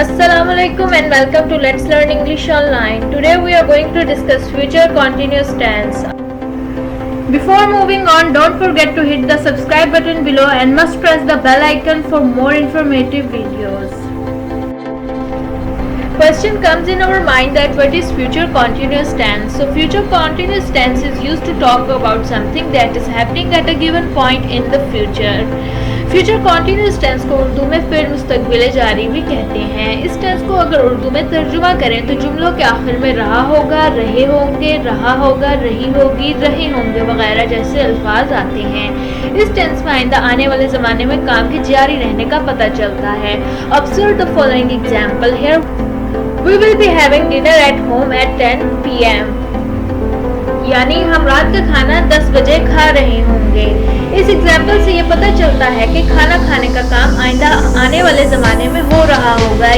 Assalamualaikum and welcome to Let's Learn English Online. Today we are going to discuss future continuous tense. Before moving on, don't forget to hit the subscribe button below and must press the bell icon for more informative videos. Question comes in our mind that what is future continuous tense? So future continuous tense is used to talk about something that is happening at a given point in the future. Future continuous tense को उर्दू में फिर मुस्तकबिल जारी भी कहते हैं। इस tense को अगर उर्दू में तर्जुमा करें तो जुमलों के आखिर में रहा होगा, रहे होंगे, रहा होगा, रही होगी, रहे होंगे वगैरह जैसे अल्फाज आते हैं। इस टेंस में आइंदा आने वाले ज़माने में काम के जारी रहने का पता चलता है। Observe the following example here. We will be having dinner at home at 10 PM, यानी हम रात का खाना 10 बजे खा रहे होंगे। इस एग्जाम्पल से ये पता चलता है कि खाना खाने का काम आइंदा आने वाले ज़माने में हो रहा होगा।